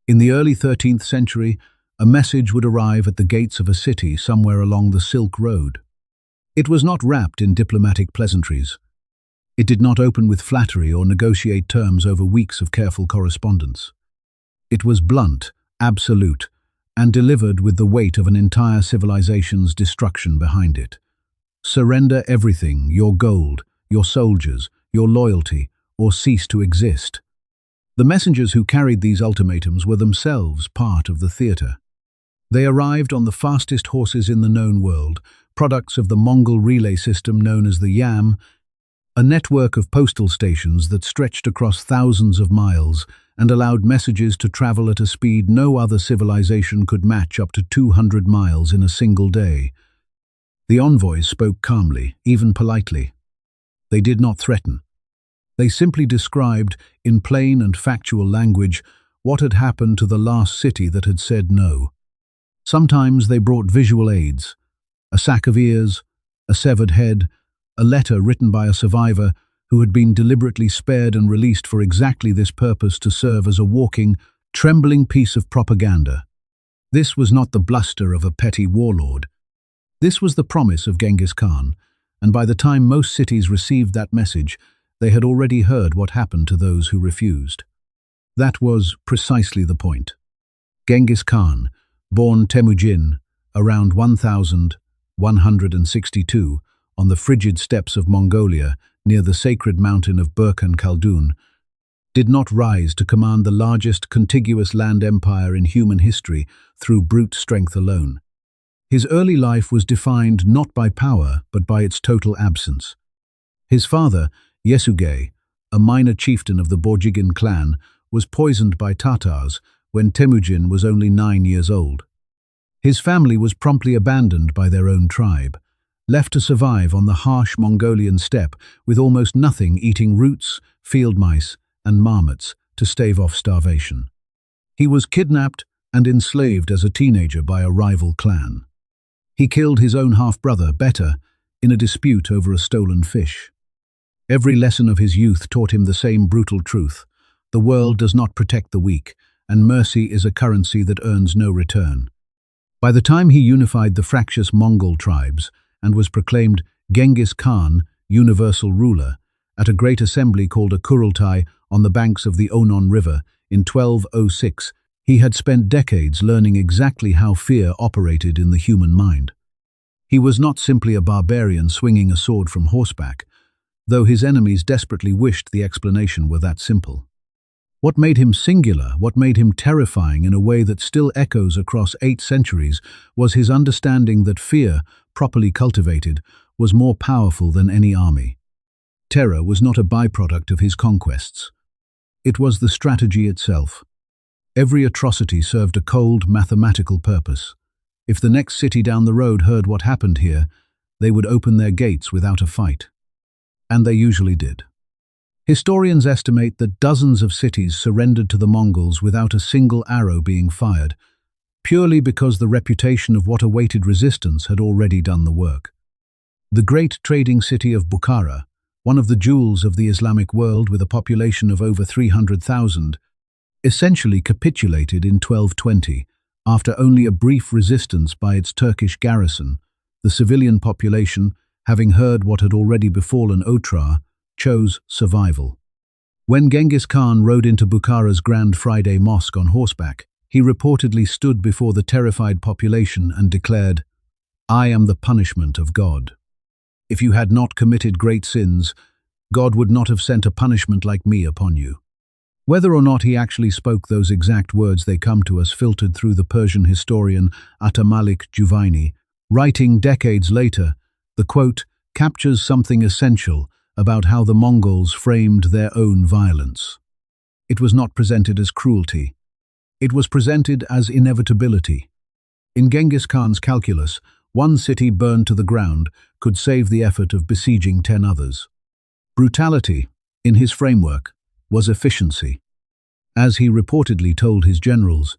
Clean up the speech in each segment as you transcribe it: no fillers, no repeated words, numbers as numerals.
In the early 13th century, a message would arrive at the gates of a city somewhere along the Silk Road. It was not wrapped in diplomatic pleasantries. It did not open with flattery or negotiate terms over weeks of careful correspondence. It was blunt, absolute, and delivered with the weight of an entire civilization's destruction behind it. Surrender everything, your gold, your soldiers, your loyalty, or cease to exist. The messengers who carried these ultimatums were themselves part of the theatre. They arrived on the fastest horses in the known world, products of the Mongol relay system known as the Yam, a network of postal stations that stretched across thousands of miles and allowed messages to travel at a speed no other civilization could match, up to 200 miles in a single day. The envoys spoke calmly, even politely. They did not threaten. They simply described, in plain and factual language, what had happened to the last city that had said no. Sometimes they brought visual aids: a sack of ears, a severed head, a letter written by a survivor who had been deliberately spared and released for exactly this purpose, to serve as a walking, trembling piece of propaganda. This was not the bluster of a petty warlord. This was the promise of Genghis Khan, and by the time most cities received that message, they had already heard what happened to those who refused. That was precisely the point. Genghis Khan, born Temujin, around 1162, on the frigid steppes of Mongolia, near the sacred mountain of Burkhan Khaldun, did not rise to command the largest contiguous land empire in human history through brute strength alone. His early life was defined not by power, but by its total absence. His father, Yesugei, a minor chieftain of the Borjigin clan, was poisoned by Tatars when Temujin was only 9 years old. His family was promptly abandoned by their own tribe, left to survive on the harsh Mongolian steppe with almost nothing, eating roots, field mice, and marmots to stave off starvation. He was kidnapped and enslaved as a teenager by a rival clan. He killed his own half-brother, Beta, in a dispute over a stolen fish. Every lesson of his youth taught him the same brutal truth: the world does not protect the weak, and mercy is a currency that earns no return. By the time he unified the fractious Mongol tribes and was proclaimed Genghis Khan, universal ruler, at a great assembly called a Kurultai on the banks of the Onon River in 1206, he had spent decades learning exactly how fear operated in the human mind. He was not simply a barbarian swinging a sword from horseback, though his enemies desperately wished the explanation were that simple. What made him singular, what made him terrifying in a way that still echoes across 8 centuries, was his understanding that fear, properly cultivated, was more powerful than any army. Terror was not a byproduct of his conquests. It was the strategy itself. Every atrocity served a cold, mathematical purpose. If the next city down the road heard what happened here, they would open their gates without a fight. And they usually did. Historians estimate that dozens of cities surrendered to the Mongols without a single arrow being fired, purely because the reputation of what awaited resistance had already done the work. The great trading city of Bukhara, one of the jewels of the Islamic world with a population of over 300,000, essentially capitulated in 1220, after only a brief resistance by its Turkish garrison. The civilian population, having heard what had already befallen Otrar, chose survival. When Genghis Khan rode into Bukhara's Grand Friday Mosque on horseback, he reportedly stood before the terrified population and declared, "I am the punishment of God. If you had not committed great sins, God would not have sent a punishment like me upon you." Whether or not he actually spoke those exact words, they come to us filtered through the Persian historian Atamalik Juvaini. Writing decades later, the quote captures something essential about how the Mongols framed their own violence. It was not presented as cruelty. It was presented as inevitability. In Genghis Khan's calculus, one city burned to the ground could save the effort of besieging 10 others. Brutality, in his framework, was efficiency. As he reportedly told his generals,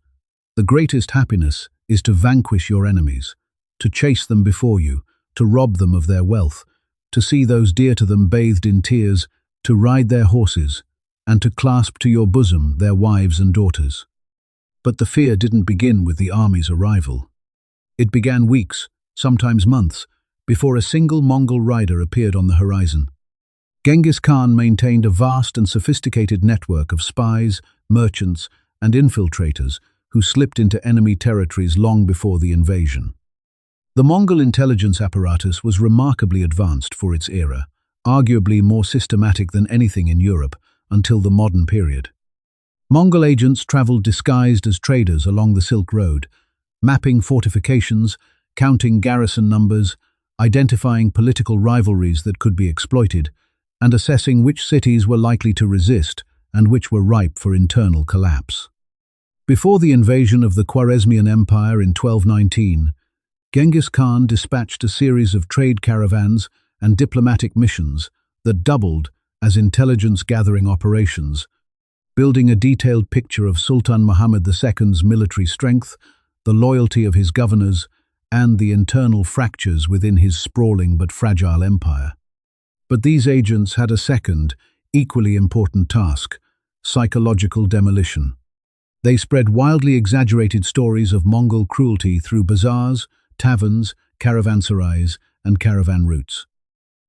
"The greatest happiness is to vanquish your enemies, to chase them before you, to rob them of their wealth, to see those dear to them bathed in tears, to ride their horses, and to clasp to your bosom their wives and daughters." But the fear didn't begin with the army's arrival. It began weeks, sometimes months, before a single Mongol rider appeared on the horizon. Genghis Khan maintained a vast and sophisticated network of spies, merchants, and infiltrators who slipped into enemy territories long before the invasion. The Mongol intelligence apparatus was remarkably advanced for its era, arguably more systematic than anything in Europe until the modern period. Mongol agents traveled disguised as traders along the Silk Road, mapping fortifications, counting garrison numbers, identifying political rivalries that could be exploited, and assessing which cities were likely to resist and which were ripe for internal collapse. Before the invasion of the Khwarazmian Empire in 1219, Genghis Khan dispatched a series of trade caravans and diplomatic missions that doubled as intelligence-gathering operations, building a detailed picture of Sultan Muhammad II's military strength, the loyalty of his governors, and the internal fractures within his sprawling but fragile empire. But these agents had a second, equally important task: psychological demolition. They spread wildly exaggerated stories of Mongol cruelty through bazaars, taverns, caravanserais, and caravan routes.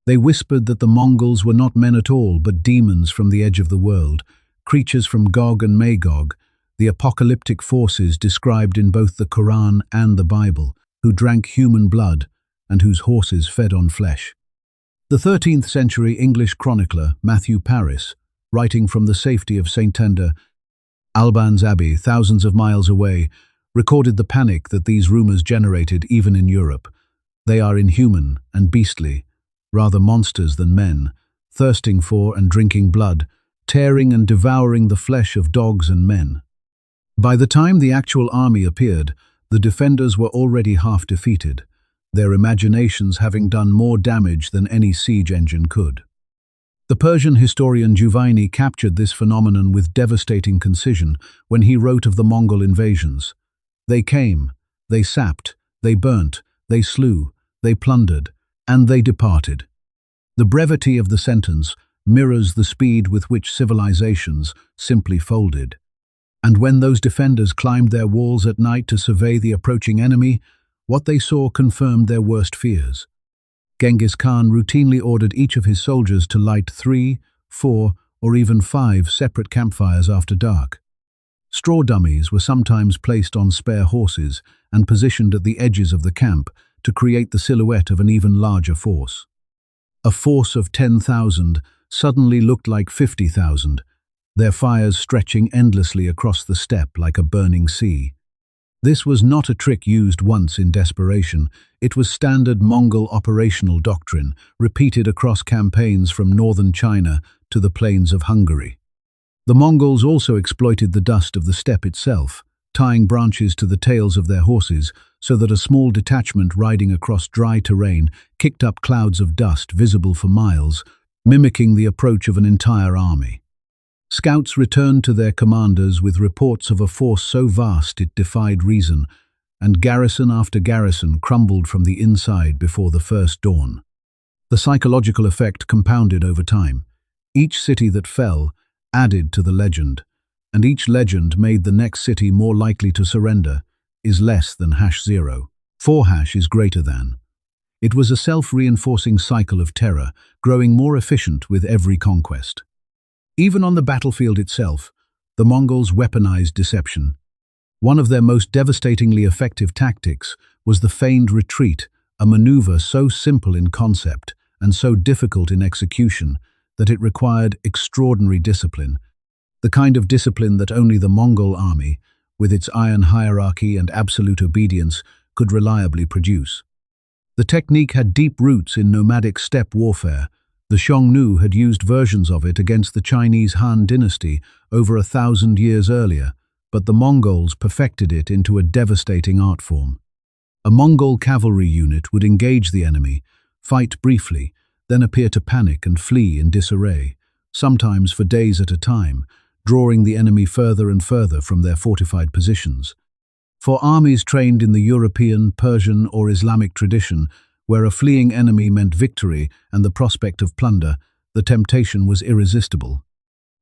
They whispered that the Mongols were not men at all, but demons from the edge of the world, creatures from Gog and Magog, the apocalyptic forces described in both the Quran and the Bible, who drank human blood and whose horses fed on flesh. The 13th century English chronicler Matthew Paris, writing from the safety of St. Tender, Albans Abbey, thousands of miles away, recorded the panic that these rumors generated even in Europe. They are inhuman and beastly, rather monsters than men, thirsting for and drinking blood, tearing and devouring the flesh of dogs and men. By the time the actual army appeared, the defenders were already half defeated, their imaginations having done more damage than any siege engine could. The Persian historian Juvaini captured this phenomenon with devastating concision when he wrote of the Mongol invasions. They came, they sapped, they burnt, they slew, they plundered, and they departed. The brevity of the sentence mirrors the speed with which civilizations simply folded. And when those defenders climbed their walls at night to survey the approaching enemy, what they saw confirmed their worst fears. Genghis Khan routinely ordered each of his soldiers to light 3, 4, or even 5 separate campfires after dark. Straw dummies were sometimes placed on spare horses and positioned at the edges of the camp to create the silhouette of an even larger force. A force of 10,000 suddenly looked like 50,000, their fires stretching endlessly across the steppe like a burning sea. This was not a trick used once in desperation. It was standard Mongol operational doctrine, repeated across campaigns from northern China to the plains of Hungary. The Mongols also exploited the dust of the steppe itself, tying branches to the tails of their horses so that a small detachment riding across dry terrain kicked up clouds of dust visible for miles, mimicking the approach of an entire army. Scouts returned to their commanders with reports of a force so vast it defied reason, and garrison after garrison crumbled from the inside before the first dawn. The psychological effect compounded over time. Each city that fell added to the legend, and each legend made the next city more likely to surrender. Is less than #0. 4 is greater than. It was a self-reinforcing cycle of terror, growing more efficient with every conquest. Even on the battlefield itself, the Mongols weaponized deception. One of their most devastatingly effective tactics was the feigned retreat, a maneuver so simple in concept and so difficult in execution that it required extraordinary discipline, the kind of discipline that only the Mongol army, with its iron hierarchy and absolute obedience, could reliably produce. The technique had deep roots in nomadic steppe warfare. The Xiongnu had used versions of it against the Chinese Han dynasty over 1,000 years earlier, but the Mongols perfected it into a devastating art form. A Mongol cavalry unit would engage the enemy, fight briefly, then appear to panic and flee in disarray, sometimes for days at a time, drawing the enemy further and further from their fortified positions. For armies trained in the European, Persian, or Islamic tradition, where a fleeing enemy meant victory and the prospect of plunder, the temptation was irresistible.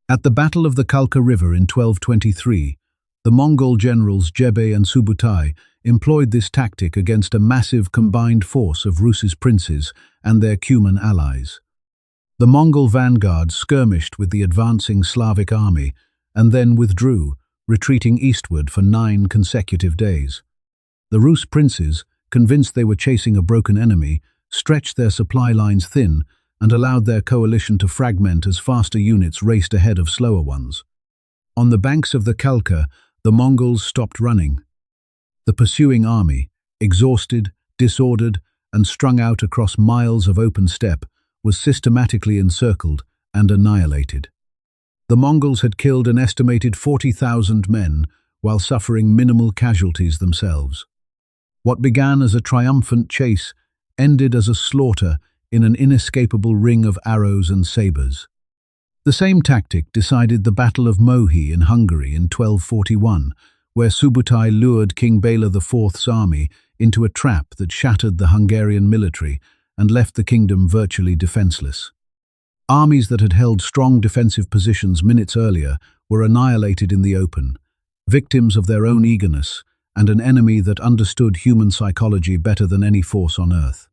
At the Battle of the Kalka River in 1223, The Mongol generals Jebe and Subutai employed this tactic against a massive combined force of Rus's princes and their Cuman allies. The Mongol vanguard skirmished with the advancing Slavic army and then withdrew, retreating eastward for 9 consecutive days. The Rus princes, convinced they were chasing a broken enemy, stretched their supply lines thin and allowed their coalition to fragment as faster units raced ahead of slower ones. On the banks of the Kalka, the Mongols stopped running. The pursuing army, exhausted, disordered, and strung out across miles of open steppe, was systematically encircled and annihilated. The Mongols had killed an estimated 40,000 men while suffering minimal casualties themselves. What began as a triumphant chase ended as a slaughter in an inescapable ring of arrows and sabres. The same tactic decided the Battle of Mohi in Hungary in 1241, where Subutai lured King Bela IV's army into a trap that shattered the Hungarian military and left the kingdom virtually defenseless. Armies that had held strong defensive positions minutes earlier were annihilated in the open, victims of their own eagerness and an enemy that understood human psychology better than any force on earth.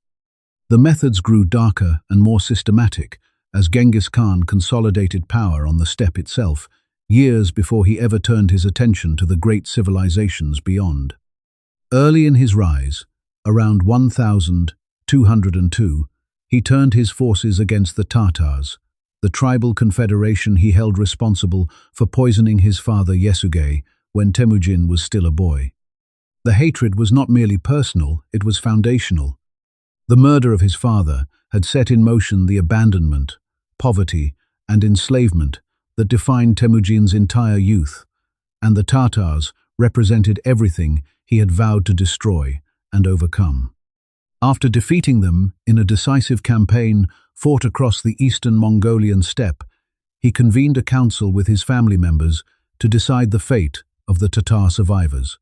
The methods grew darker and more systematic as Genghis Khan consolidated power on the steppe itself, years before he ever turned his attention to the great civilizations beyond. Early in his rise, around 1202, he turned his forces against the Tatars, the tribal confederation he held responsible for poisoning his father Yesugei when Temujin was still a boy. The hatred was not merely personal, it was foundational. The murder of his father had set in motion the abandonment, poverty, and enslavement that defined Temujin's entire youth, and the Tatars represented everything he had vowed to destroy and overcome. After defeating them in a decisive campaign fought across the eastern Mongolian steppe, he convened a council with his family members to decide the fate of the Tatar survivors.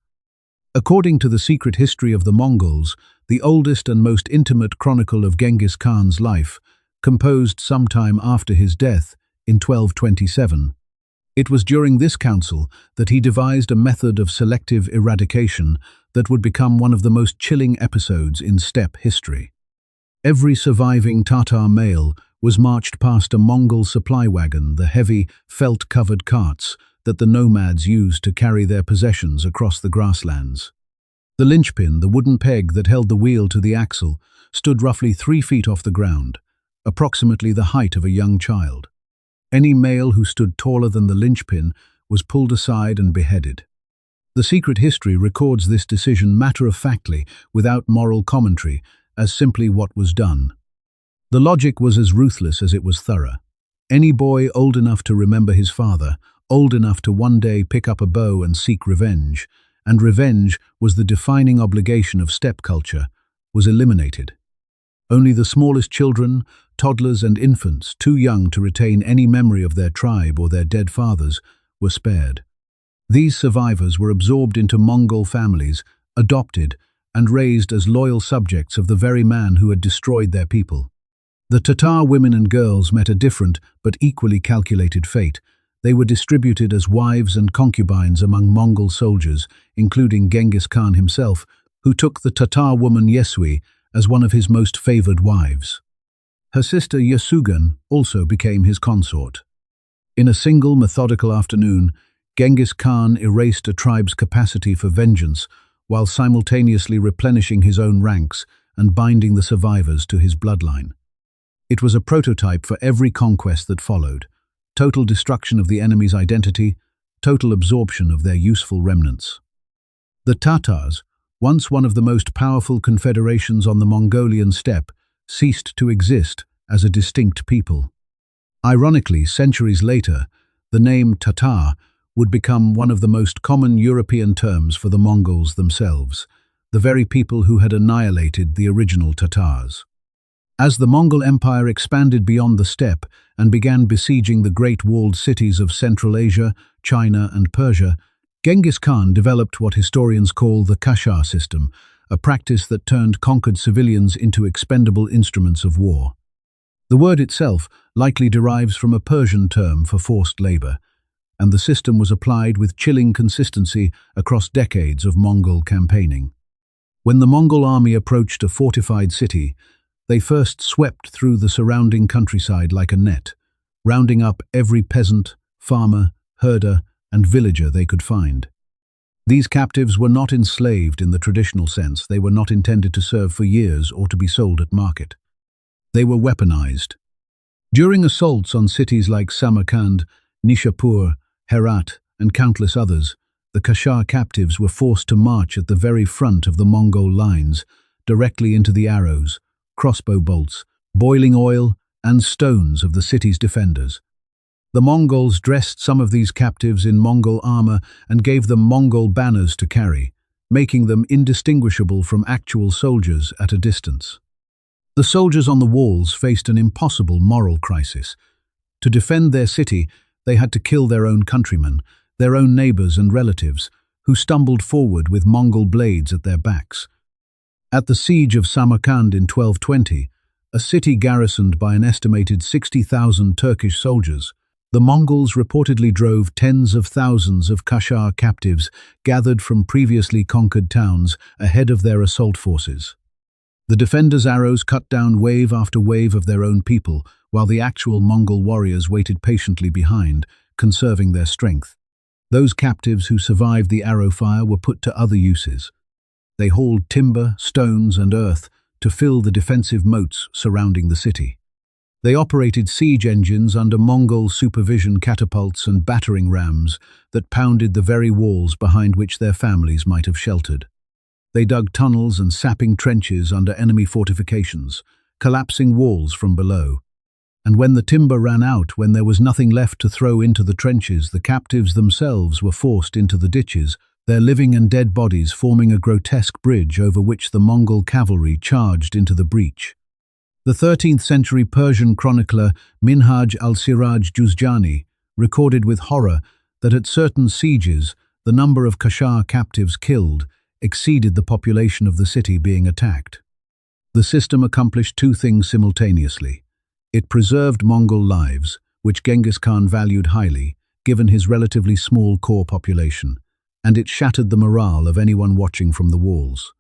According to the secret history of the Mongols, the oldest and most intimate chronicle of Genghis Khan's life, composed sometime after his death in 1227. It was during this council that he devised a method of selective eradication that would become one of the most chilling episodes in steppe history. Every surviving Tatar male was marched past a Mongol supply wagon, the heavy, felt-covered carts that the nomads used to carry their possessions across the grasslands. The linchpin, the wooden peg that held the wheel to the axle, stood roughly 3 feet off the ground, approximately the height of a young child. Any male who stood taller than the linchpin was pulled aside and beheaded. The secret history records this decision matter-of-factly, without moral commentary, as simply what was done. The logic was as ruthless as it was thorough. Any boy old enough to remember his father, old enough to one day pick up a bow and seek revenge, and revenge was the defining obligation of steppe culture, was eliminated. Only the smallest children, toddlers and infants, too young to retain any memory of their tribe or their dead fathers, were spared. These survivors were absorbed into Mongol families, adopted, and raised as loyal subjects of the very man who had destroyed their people. The Tatar women and girls met a different but equally calculated fate. They were distributed as wives and concubines among Mongol soldiers, including Genghis Khan himself, who took the Tatar woman Yesui as one of his most favored wives. Her sister Yasugan also became his consort. In a single methodical afternoon, Genghis Khan erased a tribe's capacity for vengeance while simultaneously replenishing his own ranks and binding the survivors to his bloodline. It was a prototype for every conquest that followed: total destruction of the enemy's identity, total absorption of their useful remnants. The Tatars, once one of the most powerful confederations on the Mongolian steppe, ceased to exist as a distinct people. Ironically, centuries later, the name Tatar would become one of the most common European terms for the Mongols themselves, the very people who had annihilated the original Tatars. As the Mongol Empire expanded beyond the steppe and began besieging the great walled cities of Central Asia, China, and Persia, Genghis Khan developed what historians call the Kashar system, a practice that turned conquered civilians into expendable instruments of war. The word itself likely derives from a Persian term for forced labor. and the system was applied with chilling consistency across decades of Mongol campaigning. When the Mongol army approached a fortified city, they first swept through the surrounding countryside like a net, rounding up every peasant, farmer, herder, and villager they could find. These captives were not enslaved in the traditional sense. They were not intended to serve for years or to be sold at market. They were weaponized. During assaults on cities like Samarkand, Nishapur, Herat, and countless others, the Kashar captives were forced to march at the very front of the Mongol lines, directly into the arrows, crossbow bolts, boiling oil, and stones of the city's defenders. The Mongols dressed some of these captives in Mongol armor and gave them Mongol banners to carry, making them indistinguishable from actual soldiers at a distance. The soldiers on the walls faced an impossible moral crisis. To defend their city, they had to kill their own countrymen, their own neighbors and relatives, who stumbled forward with Mongol blades at their backs. At the siege of Samarkand in 1220, a city garrisoned by an estimated 60,000 Turkish soldiers, the Mongols reportedly drove tens of thousands of Kashar captives gathered from previously conquered towns ahead of their assault forces. The defenders' arrows cut down wave after wave of their own people, while the actual Mongol warriors waited patiently behind, conserving their strength. Those captives who survived the arrow fire were put to other uses. They hauled timber, stones, and earth to fill the defensive moats surrounding the city. They operated siege engines under Mongol supervision, catapults and battering rams that pounded the very walls behind which their families might have sheltered. They dug tunnels and sapping trenches under enemy fortifications, collapsing walls from below. And when the timber ran out, when there was nothing left to throw into the trenches, the captives themselves were forced into the ditches, their living and dead bodies forming a grotesque bridge over which the Mongol cavalry charged into the breach. The 13th century Persian chronicler Minhaj al-Siraj Juzjani recorded with horror that at certain sieges, the number of Kashar captives killed exceeded the population of the city being attacked. The system accomplished two things simultaneously. It preserved Mongol lives, which Genghis Khan valued highly, given his relatively small core population, and it shattered the morale of anyone watching from the walls.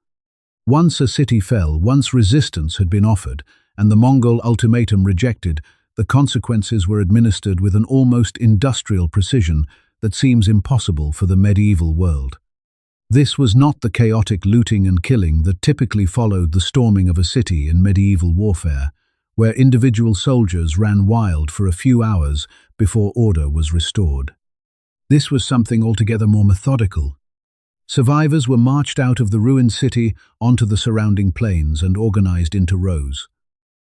Once a city fell, once resistance had been offered, and the Mongol ultimatum rejected, the consequences were administered with an almost industrial precision that seems impossible for the medieval world. This was not the chaotic looting and killing that typically followed the storming of a city in medieval warfare, where individual soldiers ran wild for a few hours before order was restored. This was something altogether more methodical. Survivors were marched out of the ruined city onto the surrounding plains and organized into rows.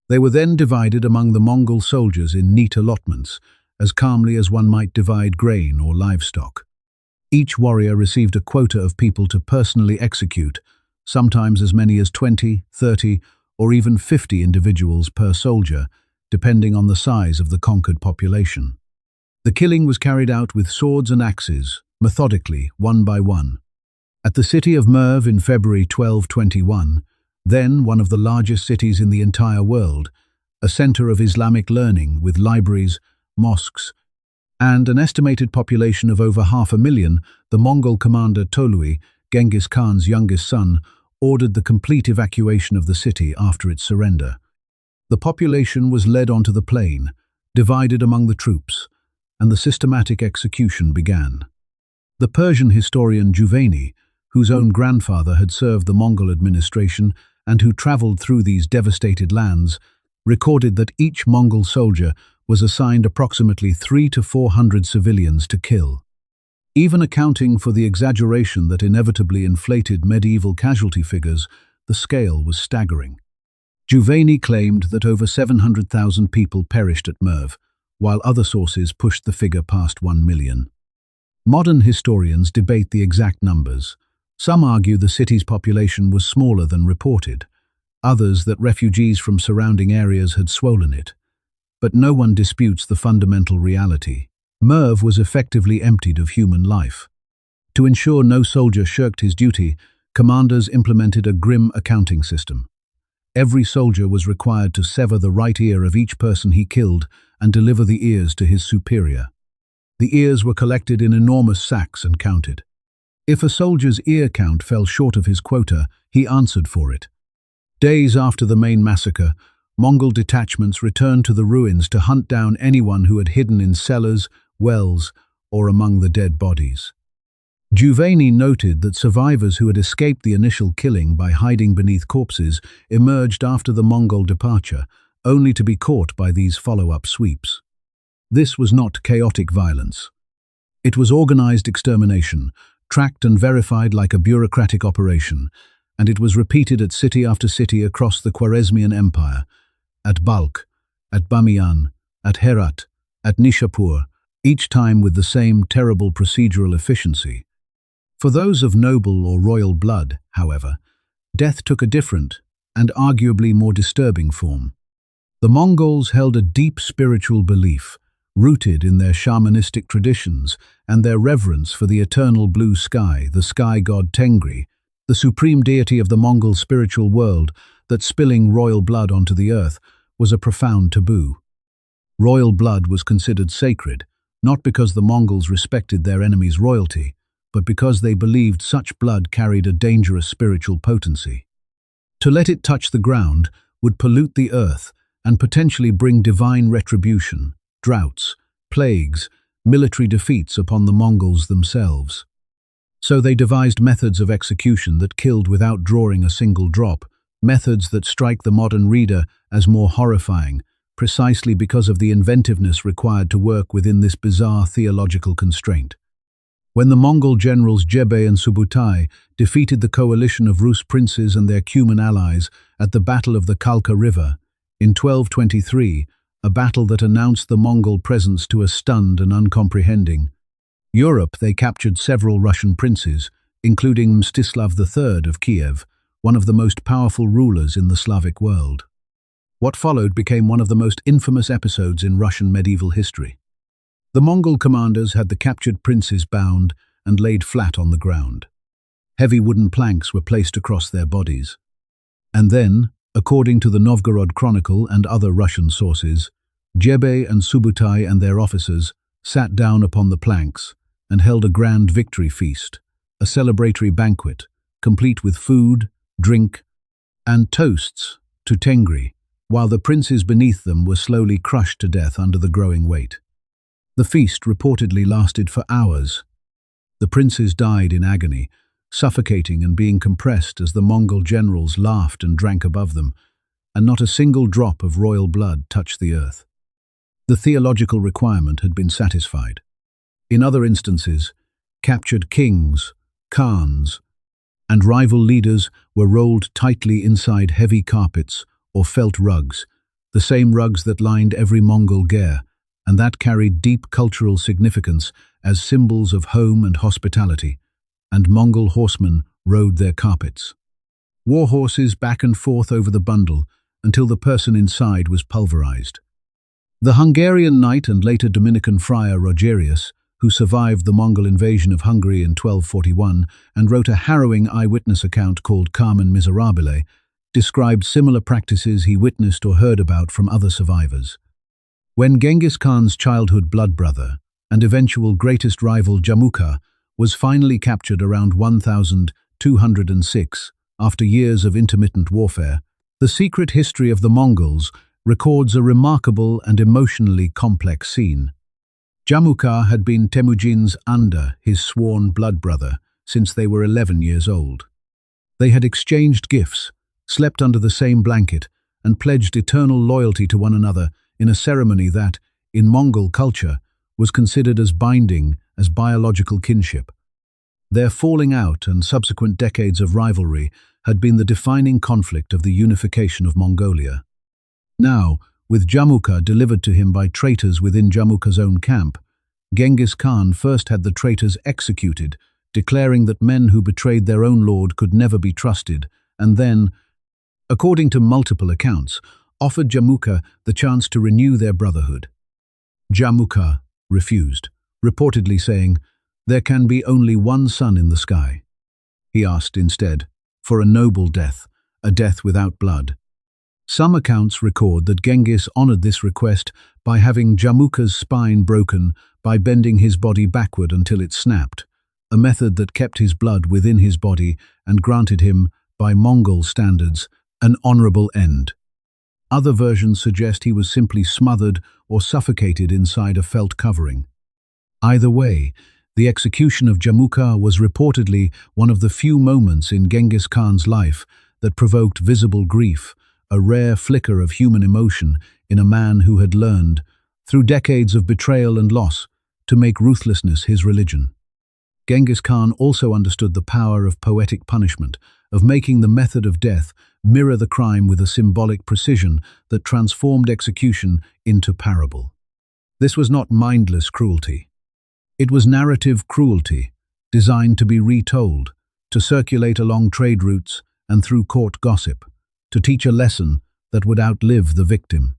They were then divided among the Mongol soldiers in neat allotments, as calmly as one might divide grain or livestock. Each warrior received a quota of people to personally execute, sometimes as many as 20, 30, or even 50 individuals per soldier, depending on the size of the conquered population. The killing was carried out with swords and axes, methodically, one by one. At the city of Merv in February 1221, then one of the largest cities in the entire world, a center of Islamic learning with libraries, mosques, and an estimated population of over 500,000, the Mongol commander Tolui, Genghis Khan's youngest son, ordered the complete evacuation of the city after its surrender. The population was led onto the plain, divided among the troops, and the systematic execution began. The Persian historian Juvayni, whose own grandfather had served the Mongol administration and who traveled through these devastated lands, recorded that each Mongol soldier was assigned approximately 300 to 400 civilians to kill. Even accounting for the exaggeration that inevitably inflated medieval casualty figures, the scale was staggering. Juvayni claimed that over 700,000 people perished at Merv, while other sources pushed the figure past 1 million. Modern historians debate the exact numbers. Some argue the city's population was smaller than reported, others that refugees from surrounding areas had swollen it. But no one disputes the fundamental reality. Merv was effectively emptied of human life. To ensure no soldier shirked his duty, commanders implemented a grim accounting system. Every soldier was required to sever the right ear of each person he killed and deliver the ears to his superior. The ears were collected in enormous sacks and counted. If a soldier's ear count fell short of his quota, he answered for it. Days after the main massacre, Mongol detachments returned to the ruins to hunt down anyone who had hidden in cellars, wells, or among the dead bodies. Juvayni noted that survivors who had escaped the initial killing by hiding beneath corpses emerged after the Mongol departure, only to be caught by these follow-up sweeps. This was not chaotic violence. It was organized extermination, tracked and verified like a bureaucratic operation, and it was repeated at city after city across the Khwarazmian Empire, at Balkh, at Bamiyan, at Herat, at Nishapur, each time with the same terrible procedural efficiency. For those of noble or royal blood, however, death took a different and arguably more disturbing form. The Mongols held a deep spiritual belief, rooted in their shamanistic traditions and their reverence for the eternal blue sky, the sky god Tengri, the supreme deity of the Mongol spiritual world, that spilling royal blood onto the earth was a profound taboo. Royal blood was considered sacred, not because the Mongols respected their enemies' royalty, but because they believed such blood carried a dangerous spiritual potency. To let it touch the ground would pollute the earth and potentially bring divine retribution, droughts, plagues, military defeats upon the Mongols themselves. So they devised methods of execution that killed without drawing a single drop, methods that strike the modern reader as more horrifying, precisely because of the inventiveness required to work within this bizarre theological constraint. When the Mongol generals Jebe and Subutai defeated the coalition of Rus princes and their Cuman allies at the Battle of the Kalka River in 1223, a battle that announced the Mongol presence to a stunned and uncomprehending Europe, they captured several Russian princes, including Mstislav III of Kiev, one of the most powerful rulers in the Slavic world. What followed became one of the most infamous episodes in Russian medieval history. The Mongol commanders had the captured princes bound and laid flat on the ground. Heavy wooden planks were placed across their bodies. And then, according to the Novgorod Chronicle and other Russian sources, Jebe and Subutai and their officers sat down upon the planks and held a grand victory feast, a celebratory banquet, complete with food, drink, and toasts to Tengri, while the princes beneath them were slowly crushed to death under the growing weight. The feast reportedly lasted for hours. The princes died in agony, suffocating and being compressed as the Mongol generals laughed and drank above them, and not a single drop of royal blood touched the earth. The theological requirement had been satisfied. In other instances, captured kings, khans, and rival leaders were rolled tightly inside heavy carpets or felt rugs, the same rugs that lined every Mongol ger, and that carried deep cultural significance as symbols of home and hospitality, and Mongol horsemen rode their carpets. War horses back and forth over the bundle until the person inside was pulverized. The Hungarian knight and later Dominican friar Rogerius, who survived the Mongol invasion of Hungary in 1241 and wrote a harrowing eyewitness account called Carmen Miserabile, described similar practices he witnessed or heard about from other survivors. When Genghis Khan's childhood blood brother and eventual greatest rival Jamukha was finally captured around 1206, after years of intermittent warfare, the secret history of the Mongols records a remarkable and emotionally complex scene. Jamukha had been Temujin's under, his sworn blood brother, since they were 11 years old. They had exchanged gifts, slept under the same blanket, and pledged eternal loyalty to one another in a ceremony that, in Mongol culture, was considered as binding as biological kinship. Their falling out and subsequent decades of rivalry had been the defining conflict of the unification of Mongolia. Now, with Jamukha delivered to him by traitors within Jamukha's own camp, Genghis Khan first had the traitors executed, declaring that men who betrayed their own lord could never be trusted, and then, according to multiple accounts, offered Jamukha the chance to renew their brotherhood. Jamukha refused, reportedly saying, "There can be only one sun in the sky." He asked instead for a noble death, a death without blood. Some accounts record that Genghis honored this request by having Jamuka's spine broken by bending his body backward until it snapped, a method that kept his blood within his body and granted him, by Mongol standards, an honorable end. Other versions suggest he was simply smothered or suffocated inside a felt covering. Either way, the execution of Jamuka was reportedly one of the few moments in Genghis Khan's life that provoked visible grief, a rare flicker of human emotion in a man who had learned, through decades of betrayal and loss, to make ruthlessness his religion. Genghis Khan also understood the power of poetic punishment, of making the method of death mirror the crime with a symbolic precision that transformed execution into parable. This was not mindless cruelty. It was narrative cruelty, designed to be retold, to circulate along trade routes and through court gossip, to teach a lesson that would outlive the victim.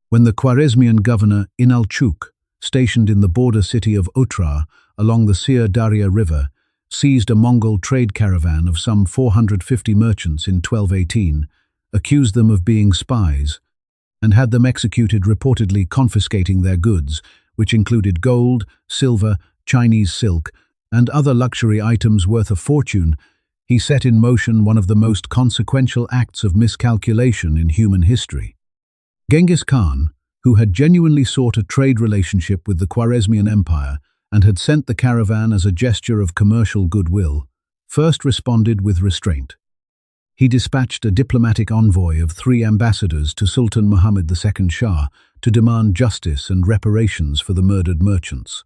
When the Khwarazmian governor Inalchuk, stationed in the border city of Otrar along the Sir Darya River, seized a Mongol trade caravan of some 450 merchants in 1218, accused them of being spies, and had them executed, reportedly confiscating their goods, which included gold, silver, Chinese silk, and other luxury items worth a fortune, he set in motion one of the most consequential acts of miscalculation in human history. Genghis Khan, who had genuinely sought a trade relationship with the Khwarazmian Empire and had sent the caravan as a gesture of commercial goodwill, first responded with restraint. He dispatched a diplomatic envoy of 3 ambassadors to Sultan Muhammad II Shah to demand justice and reparations for the murdered merchants.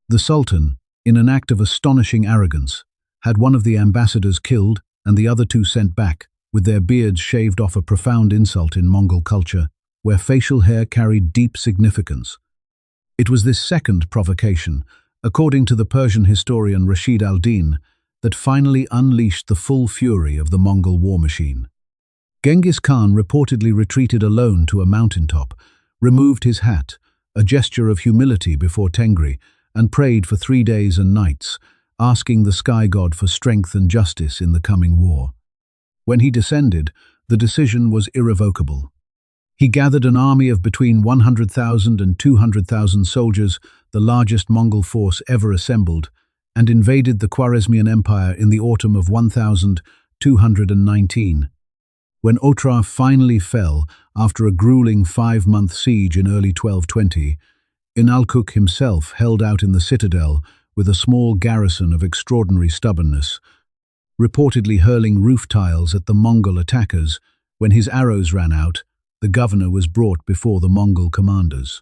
The Sultan, in an act of astonishing arrogance, had one of the ambassadors killed and the other 2 sent back, with their beards shaved off, a profound insult in Mongol culture, where facial hair carried deep significance. It was this second provocation, according to the Persian historian Rashid al-Din, that finally unleashed the full fury of the Mongol war machine. Genghis Khan reportedly retreated alone to a mountaintop, removed his hat, a gesture of humility before Tengri, and prayed for 3 days and nights, asking the sky god for strength and justice in the coming war. When he descended, the decision was irrevocable. He gathered an army of between 100,000 and 200,000 soldiers, the largest Mongol force ever assembled, and invaded the Khwarazmian Empire in the autumn of 1219. When Otrar finally fell after a grueling 5-month siege in early 1220, Inalchuk himself held out in the citadel with a small garrison of extraordinary stubbornness, reportedly hurling roof tiles at the Mongol attackers. When his arrows ran out, the governor was brought before the Mongol commanders.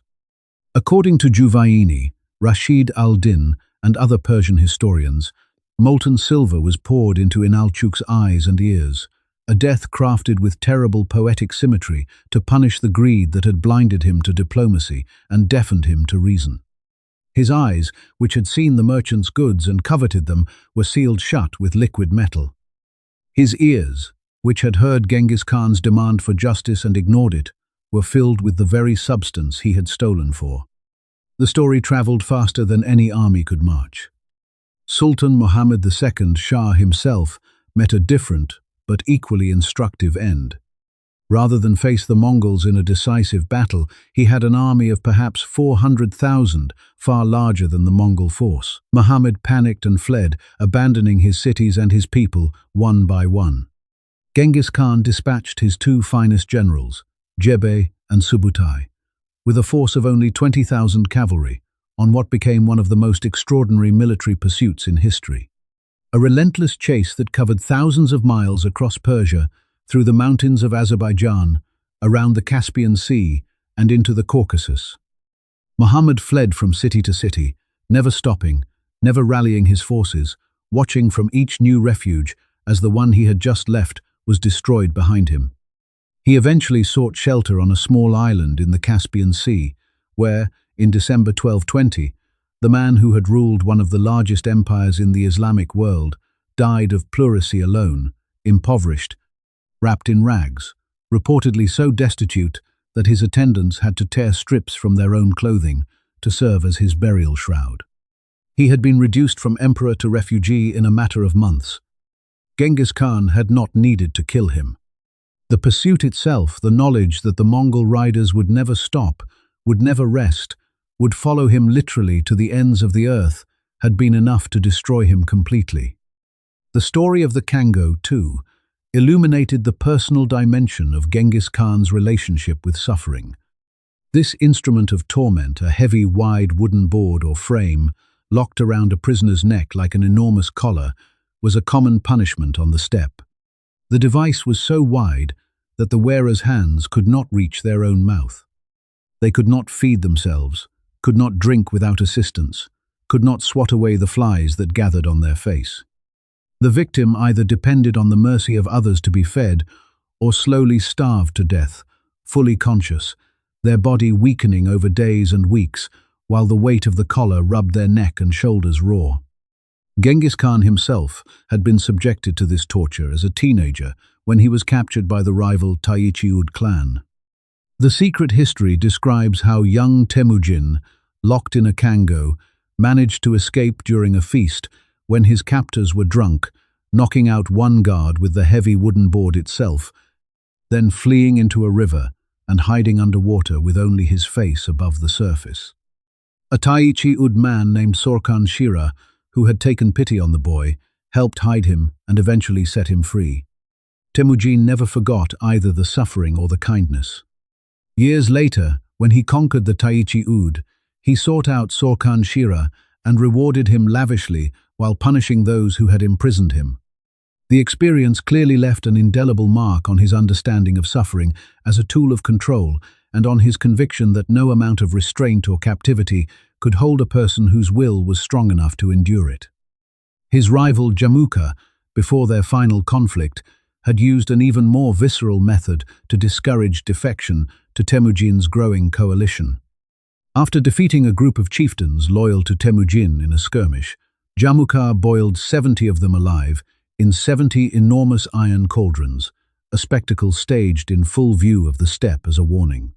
According to Juvaini, Rashid al-Din, and other Persian historians, molten silver was poured into Inalchuk's eyes and ears, a death crafted with terrible poetic symmetry to punish the greed that had blinded him to diplomacy and deafened him to reason. His eyes, which had seen the merchants' goods and coveted them, were sealed shut with liquid metal. His ears, which had heard Genghis Khan's demand for justice and ignored it, were filled with the very substance he had stolen for. The story traveled faster than any army could march. Sultan Muhammad II Shah himself met a different but equally instructive end. Rather than face the Mongols in a decisive battle, he had an army of perhaps 400,000, far larger than the Mongol force. Muhammad panicked and fled, abandoning his cities and his people one by one. Genghis Khan dispatched his 2 finest generals, Jebe and Subutai, with a force of only 20,000 cavalry, on what became one of the most extraordinary military pursuits in history. A relentless chase that covered thousands of miles across Persia, through the mountains of Azerbaijan, around the Caspian Sea, and into the Caucasus. Muhammad fled from city to city, never stopping, never rallying his forces, watching from each new refuge as the one he had just left was destroyed behind him. He eventually sought shelter on a small island in the Caspian Sea, where, in December 1220, the man who had ruled one of the largest empires in the Islamic world died of pleurisy alone, impoverished, wrapped in rags, reportedly so destitute that his attendants had to tear strips from their own clothing to serve as his burial shroud. He had been reduced from emperor to refugee in a matter of months. Genghis Khan had not needed to kill him. The pursuit itself, the knowledge that the Mongol riders would never stop, would never rest, would follow him literally to the ends of the earth, had been enough to destroy him completely. The story of the Kango, too, illuminated the personal dimension of Genghis Khan's relationship with suffering. This instrument of torment, a heavy, wide wooden board or frame, locked around a prisoner's neck like an enormous collar, was a common punishment on the steppe. The device was so wide that the wearer's hands could not reach their own mouth. They could not feed themselves, could not drink without assistance, could not swat away the flies that gathered on their face. The victim either depended on the mercy of others to be fed, or slowly starved to death, fully conscious, their body weakening over days and weeks, while the weight of the collar rubbed their neck and shoulders raw. Genghis Khan himself had been subjected to this torture as a teenager when he was captured by the rival Taichi-ud clan. The secret history describes how young Temujin, locked in a kango, managed to escape during a feast when his captors were drunk, knocking out one guard with the heavy wooden board itself, then fleeing into a river and hiding underwater with only his face above the surface. A Taichi-ud man named Sorkhan Shira, who had taken pity on the boy, helped hide him and eventually set him free. Temujin never forgot either the suffering or the kindness. Years later, when he conquered the Taichi-ud, he sought out Sorkhan Shira and rewarded him lavishly while punishing those who had imprisoned him. The experience clearly left an indelible mark on his understanding of suffering as a tool of control and on his conviction that no amount of restraint or captivity could hold a person whose will was strong enough to endure it. His rival Jamuka, before their final conflict, had used an even more visceral method to discourage defection to Temujin's growing coalition. After defeating a group of chieftains loyal to Temujin in a skirmish, Jamuka boiled 70 of them alive in 70 enormous iron cauldrons, a spectacle staged in full view of the steppe as a warning.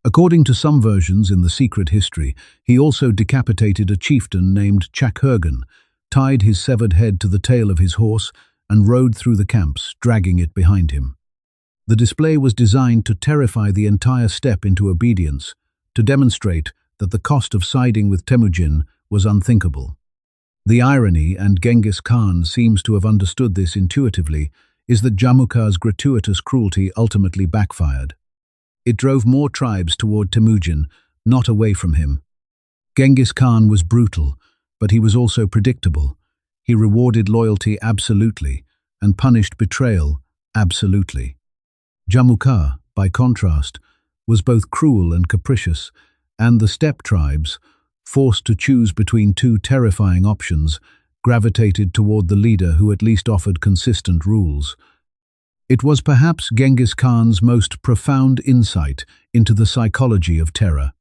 According to some versions in the secret history, he also decapitated a chieftain named Chakhurgan, tied his severed head to the tail of his horse, and rode through the camps, dragging it behind him. The display was designed to terrify the entire steppe into obedience, to demonstrate that the cost of siding with Temujin was unthinkable. The irony, and Genghis Khan seems to have understood this intuitively, is that Jamuka's gratuitous cruelty ultimately backfired. It drove more tribes toward Temujin, not away from him. Genghis Khan was brutal, but he was also predictable. He rewarded loyalty absolutely, and punished betrayal absolutely. Jamuka, by contrast, was both cruel and capricious, and the steppe tribes, forced to choose between two terrifying options, gravitated toward the leader who at least offered consistent rules. It was perhaps Genghis Khan's most profound insight into the psychology of terror.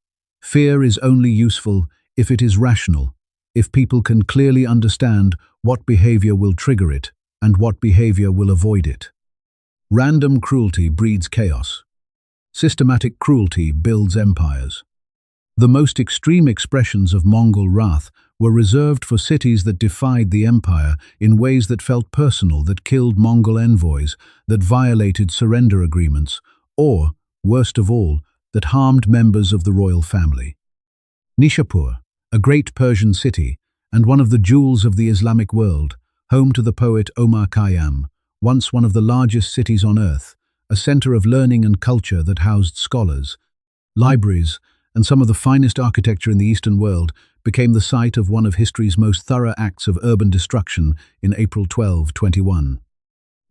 Fear is only useful if it is rational, if people can clearly understand what behavior will trigger it and what behavior will avoid it. Random cruelty breeds chaos. Systematic cruelty builds empires. The most extreme expressions of Mongol wrath were reserved for cities that defied the empire in ways that felt personal, that killed Mongol envoys, that violated surrender agreements, or, worst of all, that harmed members of the royal family. Nishapur, a great Persian city, and one of the jewels of the Islamic world, home to the poet Omar Khayyam, once one of the largest cities on earth, a center of learning and culture that housed scholars, libraries, and some of the finest architecture in the Eastern world, became the site of one of history's most thorough acts of urban destruction in April 1221.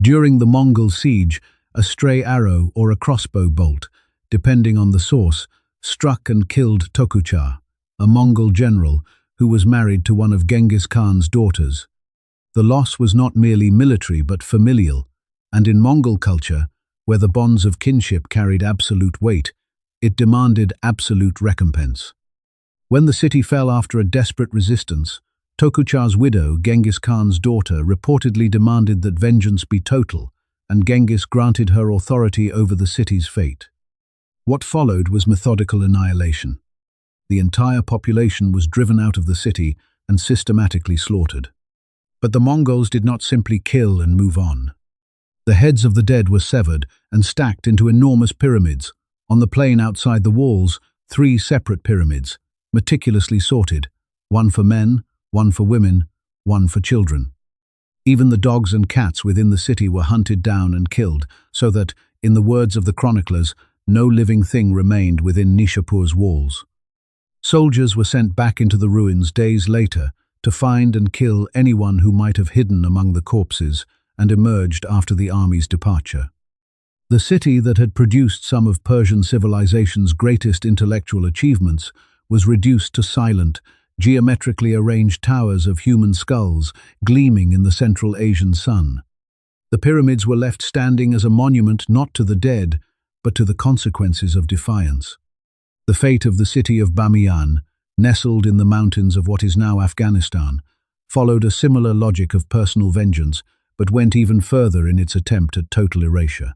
During the Mongol siege, a stray arrow or a crossbow bolt, depending on the source, struck and killed Tokucha, a Mongol general who was married to one of Genghis Khan's daughters. The loss was not merely military but familial, and in Mongol culture, where the bonds of kinship carried absolute weight, it demanded absolute recompense. When the city fell after a desperate resistance, Tokucha's widow, Genghis Khan's daughter, reportedly demanded that vengeance be total, and Genghis granted her authority over the city's fate. What followed was methodical annihilation. The entire population was driven out of the city and systematically slaughtered. But the Mongols did not simply kill and move on. The heads of the dead were severed and stacked into enormous pyramids. On the plain outside the walls, 3 separate pyramids, meticulously sorted, one for men, one for women, one for children. Even the dogs and cats within the city were hunted down and killed, so that, in the words of the chroniclers, no living thing remained within Nishapur's walls. Soldiers were sent back into the ruins days later to find and kill anyone who might have hidden among the corpses and emerged after the army's departure. The city that had produced some of Persian civilization's greatest intellectual achievements was reduced to silent, geometrically arranged towers of human skulls gleaming in the Central Asian sun. The pyramids were left standing as a monument not to the dead, but to the consequences of defiance. The fate of the city of Bamiyan, nestled in the mountains of what is now Afghanistan, followed a similar logic of personal vengeance, but went even further in its attempt at total erasure.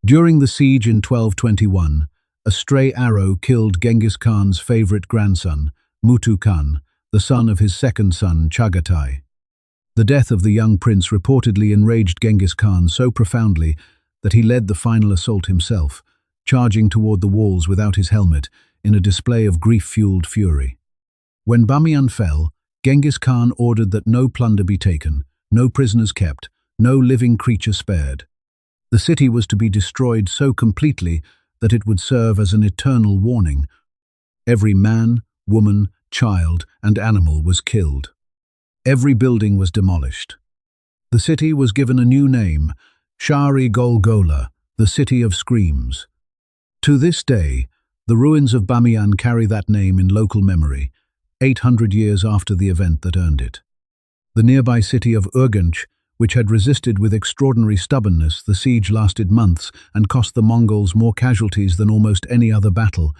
During the siege in 1221, a stray arrow killed Genghis Khan's favorite grandson, Mutu Khan, the son of his second son, Chagatai. The death of the young prince reportedly enraged Genghis Khan so profoundly that he led the final assault himself, charging toward the walls without his helmet in a display of grief-fueled fury. When Bamiyan fell, Genghis Khan ordered that no plunder be taken, no prisoners kept, no living creature spared. The city was to be destroyed so completely that it would serve as an eternal warning. Every man, woman, child, and animal was killed. Every building was demolished. The city was given a new name, Shari Golgola, the City of Screams. To this day, the ruins of Bamiyan carry that name in local memory, 800 years after the event that earned it. The nearby city of Urgench, which had resisted with extraordinary stubbornness, the siege lasted months and cost the Mongols more casualties than almost any other battle,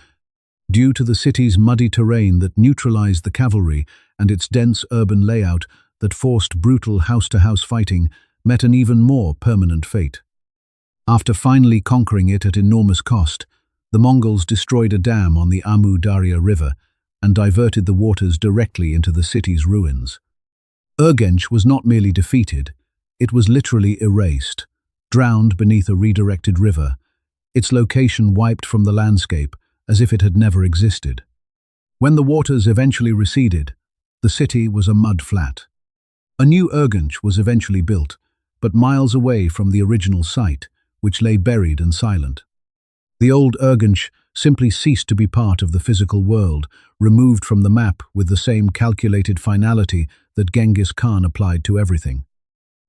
due to the city's muddy terrain that neutralized the cavalry and its dense urban layout that forced brutal house-to-house fighting, met an even more permanent fate. After finally conquering it at enormous cost, the Mongols destroyed a dam on the Amu Darya River and diverted the waters directly into the city's ruins. Urgench was not merely defeated, it was literally erased, drowned beneath a redirected river, its location wiped from the landscape as if it had never existed. When the waters eventually receded, the city was a mud flat. A new Urgench was eventually built, but miles away from the original site, which lay buried and silent. The old Urgench simply ceased to be part of the physical world, removed from the map with the same calculated finality that Genghis Khan applied to everything.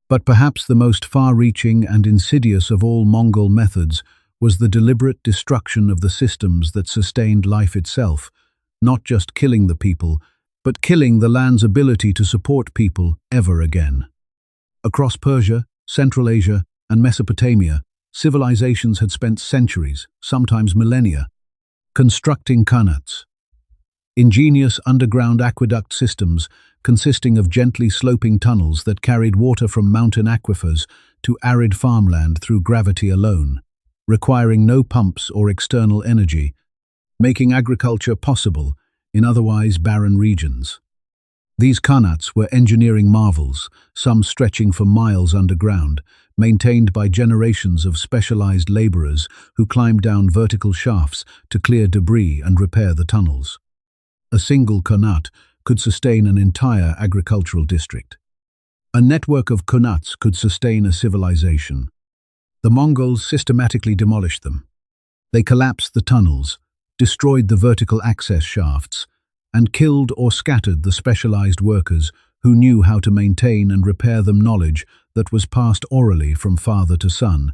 But perhaps the most far-reaching and insidious of all Mongol methods was the deliberate destruction of the systems that sustained life itself, not just killing the people, but killing the land's ability to support people ever again. Across Persia, Central Asia, and Mesopotamia, civilizations had spent centuries, sometimes millennia, constructing khanats, ingenious underground aqueduct systems consisting of gently sloping tunnels that carried water from mountain aquifers to arid farmland through gravity alone, requiring no pumps or external energy, making agriculture possible in otherwise barren regions. These khanats were engineering marvels, some stretching for miles underground, maintained by generations of specialized laborers who climbed down vertical shafts to clear debris and repair the tunnels. A single khanat could sustain an entire agricultural district. A network of khanats could sustain a civilization. The Mongols systematically demolished them. They collapsed the tunnels, destroyed the vertical access shafts, and killed or scattered the specialized workers who knew how to maintain and repair them. Knowledge that was passed orally from father to son,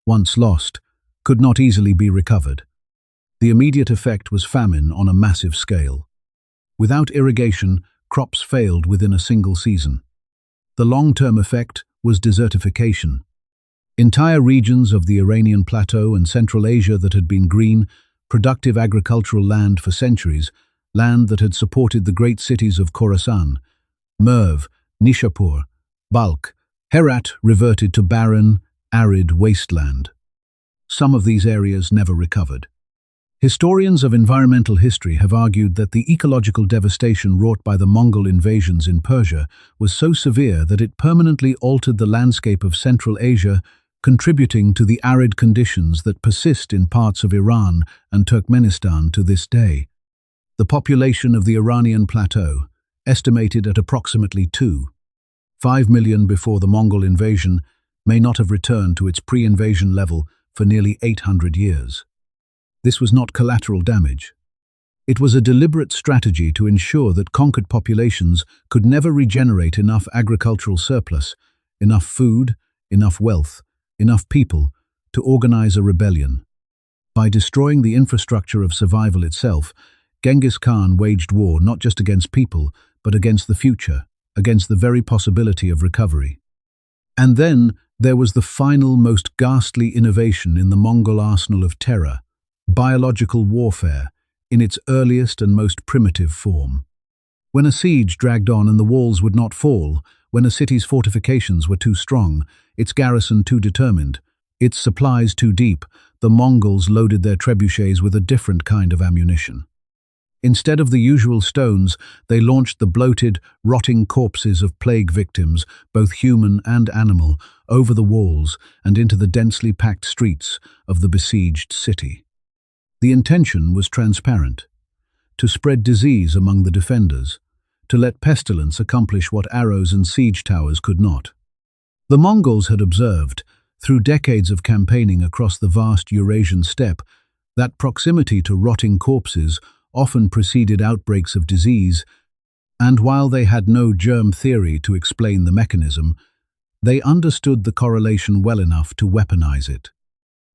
once lost, could not easily be recovered. The immediate effect was famine on a massive scale. Without irrigation, crops failed within a single season. The long-term effect was desertification. Entire regions of the Iranian Plateau and Central Asia that had been green, productive agricultural land for centuries, land that had supported the great cities of Khorasan, Merv, Nishapur, Balkh, Herat, reverted to barren, arid wasteland. Some of these areas never recovered. Historians of environmental history have argued that the ecological devastation wrought by the Mongol invasions in Persia was so severe that it permanently altered the landscape of Central Asia, contributing to the arid conditions that persist in parts of Iran and Turkmenistan to this day. The population of the Iranian plateau, estimated at approximately 2.5 million before the Mongol invasion, may not have returned to its pre-invasion level for nearly 800 years. This was not collateral damage. It was a deliberate strategy to ensure that conquered populations could never regenerate enough agricultural surplus, enough food, enough wealth, enough people to organize a rebellion. By destroying the infrastructure of survival itself, Genghis Khan waged war not just against people, but against the future, against the very possibility of recovery. And then there was the final, most ghastly innovation in the Mongol arsenal of terror: biological warfare, in its earliest and most primitive form. When a siege dragged on and the walls would not fall, when a city's fortifications were too strong, its garrison too determined, its supplies too deep, the Mongols loaded their trebuchets with a different kind of ammunition. Instead of the usual stones, they launched the bloated, rotting corpses of plague victims, both human and animal, over the walls and into the densely packed streets of the besieged city. The intention was transparent: to spread disease among the defenders, to let pestilence accomplish what arrows and siege towers could not. The Mongols had observed, through decades of campaigning across the vast Eurasian steppe, that proximity to rotting corpses often preceded outbreaks of disease, and while they had no germ theory to explain the mechanism, they understood the correlation well enough to weaponize it.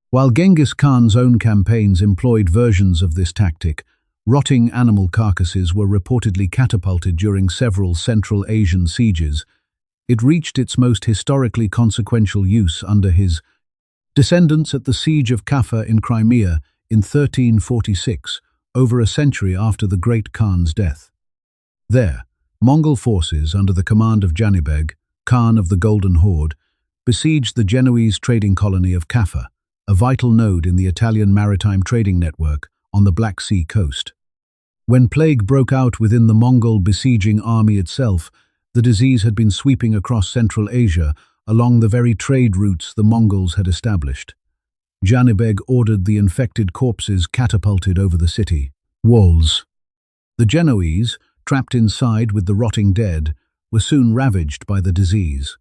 While Genghis Khan's own campaigns employed versions of this tactic, rotting animal carcasses were reportedly catapulted during several Central Asian sieges. It reached its most historically consequential use under his descendants at the Siege of Kaffa in Crimea in 1346, over a century after the Great Khan's death. There, Mongol forces under the command of Janibeg, Khan of the Golden Horde, besieged the Genoese trading colony of Kaffa, a vital node in the Italian maritime trading network on the Black Sea coast. When plague broke out within the Mongol besieging army itself, the disease had been sweeping across Central Asia along the very trade routes the Mongols had established. Janibeg ordered the infected corpses catapulted over the city walls. The Genoese, trapped inside with the rotting dead, were soon ravaged by the disease.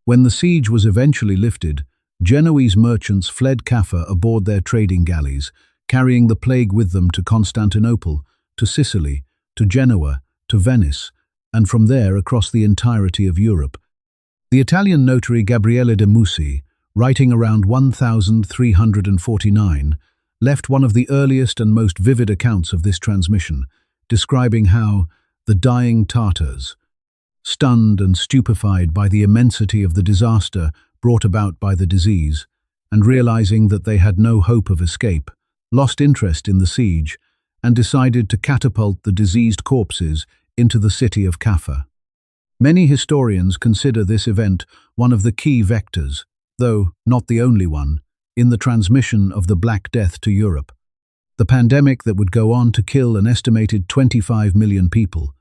When the siege was eventually lifted, Genoese merchants fled Kaffa aboard their trading galleys, carrying the plague with them to Constantinople, to Sicily, to Genoa, to Venice, and from there across the entirety of Europe. The Italian notary Gabriele de Mussi, writing around 1349, left one of the earliest and most vivid accounts of this transmission, describing how the dying Tatars, stunned and stupefied by the immensity of the disaster brought about by the disease, and realizing that they had no hope of escape, lost interest in the siege and decided to catapult the diseased corpses into the city of Kaffa. Many historians consider this event one of the key vectors, though not the only one, in the transmission of the Black Death to Europe. The pandemic that would go on to kill an estimated 25 million people,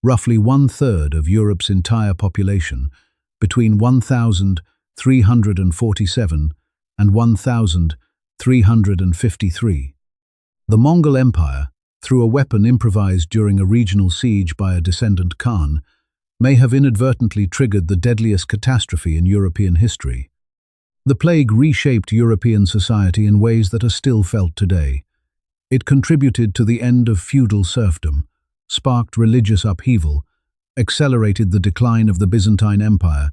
roughly one-third of Europe's entire population, between 1347 and 1353. The Mongol Empire, through a weapon improvised during a regional siege by a descendant Khan, may have inadvertently triggered the deadliest catastrophe in European history. The plague reshaped European society in ways that are still felt today. It contributed to the end of feudal serfdom, sparked religious upheaval, accelerated the decline of the Byzantine Empire,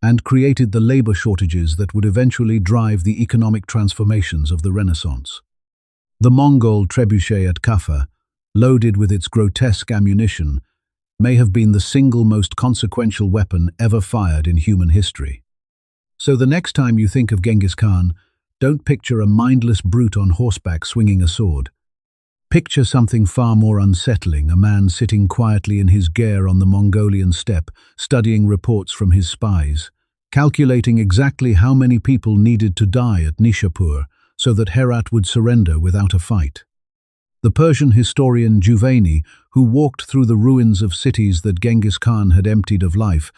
and created the labor shortages that would eventually drive the economic transformations of the Renaissance. The Mongol trebuchet at Kaffa, loaded with its grotesque ammunition, may have been the single most consequential weapon ever fired in human history. So the next time you think of Genghis Khan, don't picture a mindless brute on horseback swinging a sword. Picture something far more unsettling, a man sitting quietly in his ger on the Mongolian steppe, studying reports from his spies, calculating exactly how many people needed to die at Nishapur so that Herat would surrender without a fight. The Persian historian Juvayni, who walked through the ruins of cities that Genghis Khan had emptied of life,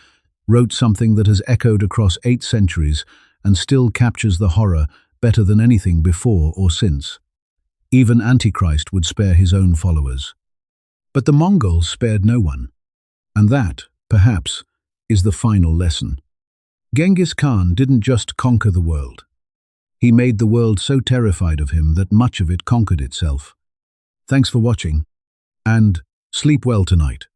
wrote something that has echoed across 8 centuries and still captures the horror better than anything before or since. Even Antichrist would spare his own followers. But the Mongols spared no one. And that, perhaps, is the final lesson. Genghis Khan didn't just conquer the world. He made the world so terrified of him that much of it conquered itself. Thanks for watching, and sleep well tonight.